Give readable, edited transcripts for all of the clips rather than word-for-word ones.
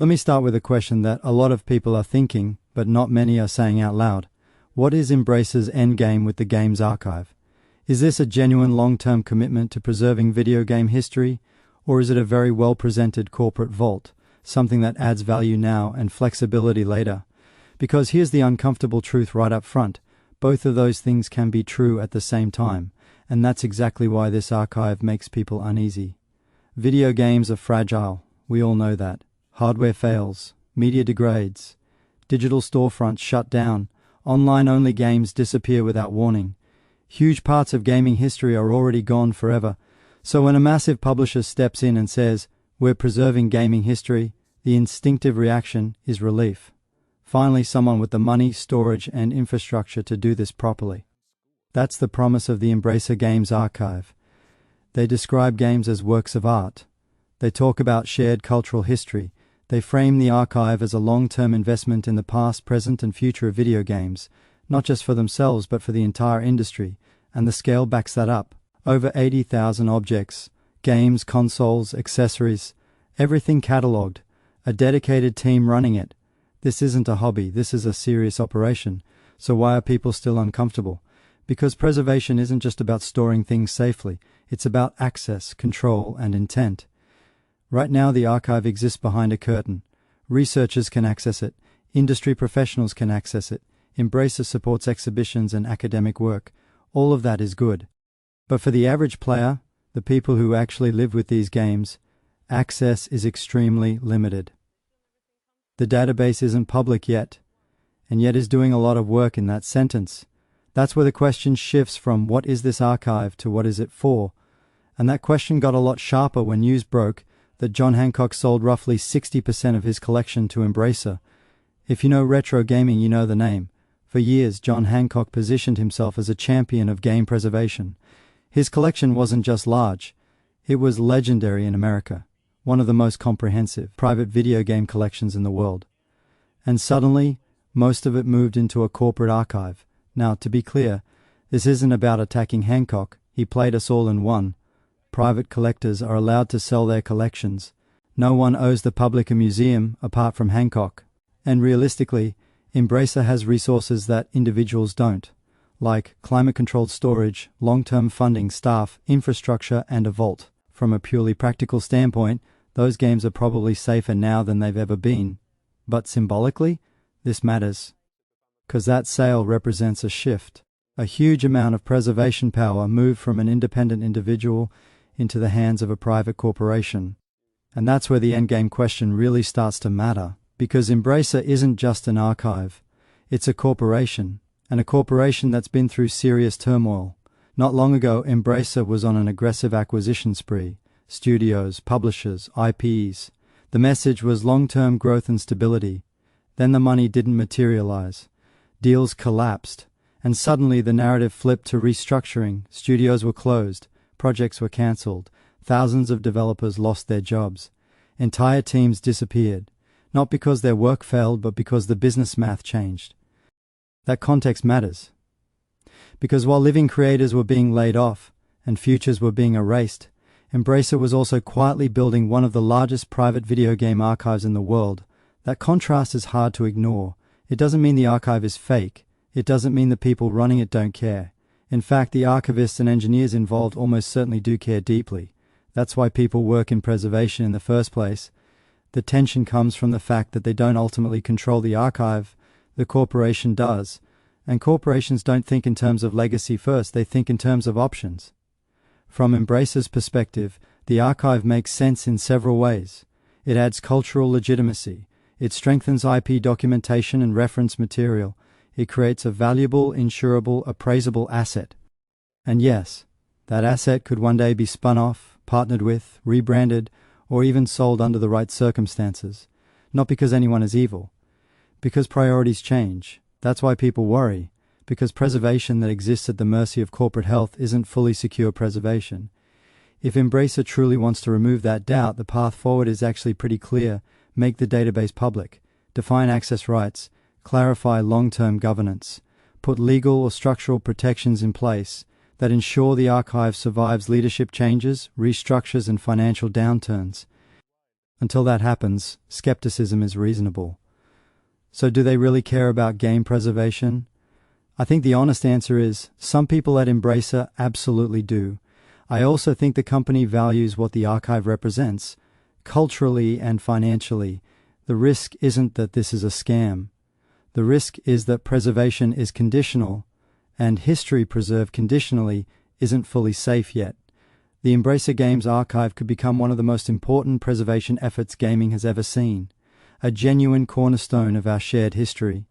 Let me start with a question that a lot of people are thinking, but not many are saying out loud. What is Embracer's endgame with the game's archive? Is this a genuine long-term commitment to preserving video game history, or is it a very well-presented corporate vault, something that adds value now and flexibility later? Because here's the uncomfortable truth right up front. Both of those things can be true at the same time, and that's exactly why this archive makes people uneasy. Video games are fragile, we all know that. Hardware fails, media degrades, digital storefronts shut down, online-only games disappear without warning. Huge parts of gaming history are already gone forever, so when a massive publisher steps in and says, "We're preserving gaming history," the instinctive reaction is relief. Finally, someone with the money, storage, and infrastructure to do this properly. That's the promise of the Embracer Games Archive. They describe games as works of art. They talk about shared cultural history. They frame the archive as a long-term investment in the past, present, and future of video games, not just for themselves but for the entire industry, and the scale backs that up. Over 80,000 objects, games, consoles, accessories, everything catalogued, a dedicated team running it. This isn't a hobby, this is a serious operation. So why are people still uncomfortable? Because preservation isn't just about storing things safely, it's about access, control, and intent. Right now the archive exists behind a curtain. Researchers can access it, industry professionals can access it, Embracer supports exhibitions and academic work. All of that is good. But for the average player, the people who actually live with these games, access is extremely limited. The database isn't public yet, and yet is doing a lot of work in that sentence. That's where the question shifts from what is this archive to what is it for? And that question got a lot sharper when news broke that John Hancock sold roughly 60% of his collection to Embracer. If you know retro gaming, you know the name. For years, John Hancock positioned himself as a champion of game preservation. His collection wasn't just large, it was legendary in America, one of the most comprehensive private video game collections in the world. And suddenly, most of it moved into a corporate archive. Now, to be clear, this isn't about attacking Hancock. He played us all in one. Private collectors are allowed to sell their collections. No one owes the public a museum apart from Hancock. And realistically, Embracer has resources that individuals don't, like climate-controlled storage, long-term funding, staff, infrastructure, and a vault. From a purely practical standpoint, those games are probably safer now than they've ever been. But symbolically, this matters. Because that sale represents a shift. A huge amount of preservation power moved from an independent individual into the hands of a private corporation. And that's where the endgame question really starts to matter. Because Embracer isn't just an archive, it's a corporation, and a corporation that's been through serious turmoil. Not long ago, Embracer was on an aggressive acquisition spree. Studios, publishers, IPs. The message was long-term growth and stability. Then the money didn't materialize. Deals collapsed, and suddenly the narrative flipped to restructuring. Studios were closed, projects were cancelled, thousands of developers lost their jobs. Entire teams disappeared. Not because their work failed, but because the business math changed. That context matters. Because while living creators were being laid off, and futures were being erased, Embracer was also quietly building one of the largest private video game archives in the world. That contrast is hard to ignore. It doesn't mean the archive is fake. It doesn't mean the people running it don't care. In fact, the archivists and engineers involved almost certainly do care deeply. That's why people work in preservation in the first place. The tension comes from the fact that they don't ultimately control the archive, the corporation does. And corporations don't think in terms of legacy first, they think in terms of options. From Embracer's perspective, the archive makes sense in several ways. It adds cultural legitimacy. It strengthens IP documentation and reference material. It creates a valuable, insurable, appraisable asset. And yes, that asset could one day be spun off, partnered with, rebranded, or even sold under the right circumstances. Not because anyone is evil. Because priorities change. That's why people worry. Because preservation that exists at the mercy of corporate health isn't fully secure preservation. If Embracer truly wants to remove that doubt, the path forward is actually pretty clear. Make the database public. Define access rights. Clarify long-term governance. Put legal or structural protections in place that ensure the archive survives leadership changes, restructures, and financial downturns. Until that happens, skepticism is reasonable. So do they really care about game preservation? I think the honest answer is, some people at Embracer absolutely do. I also think the company values what the archive represents, culturally and financially. The risk isn't that this is a scam. The risk is that preservation is conditional, and history preserved conditionally isn't fully safe yet. The Embracer Games archive could become one of the most important preservation efforts gaming has ever seen, a genuine cornerstone of our shared history.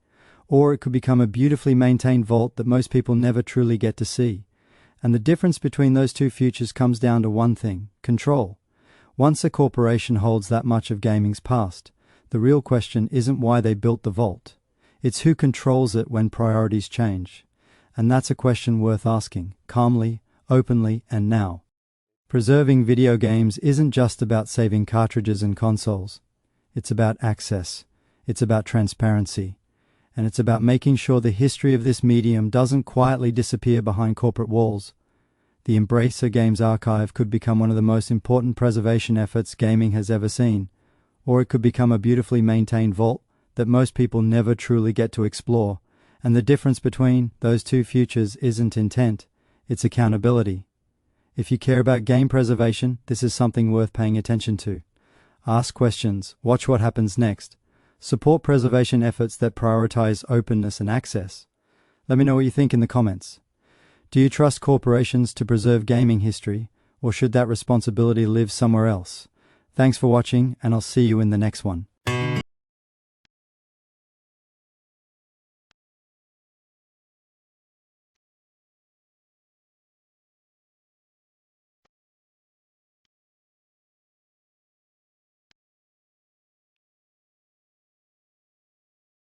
Or it could become a beautifully maintained vault that most people never truly get to see. And the difference between those two futures comes down to one thing: control. Once a corporation holds that much of gaming's past, the real question isn't why they built the vault. It's who controls it when priorities change. And that's a question worth asking, calmly, openly, and now. Preserving video games isn't just about saving cartridges and consoles. It's about access. It's about transparency. And it's about making sure the history of this medium doesn't quietly disappear behind corporate walls. The Embracer Games archive could become one of the most important preservation efforts gaming has ever seen, or it could become a beautifully maintained vault that most people never truly get to explore. And the difference between those two futures isn't intent, it's accountability. If you care about game preservation, this is something worth paying attention to. Ask questions, watch what happens next. Support preservation efforts that prioritize openness and access. Let me know what you think in the comments. Do you trust corporations to preserve gaming history, or should that responsibility live somewhere else? Thanks for watching, and I'll see you in the next one.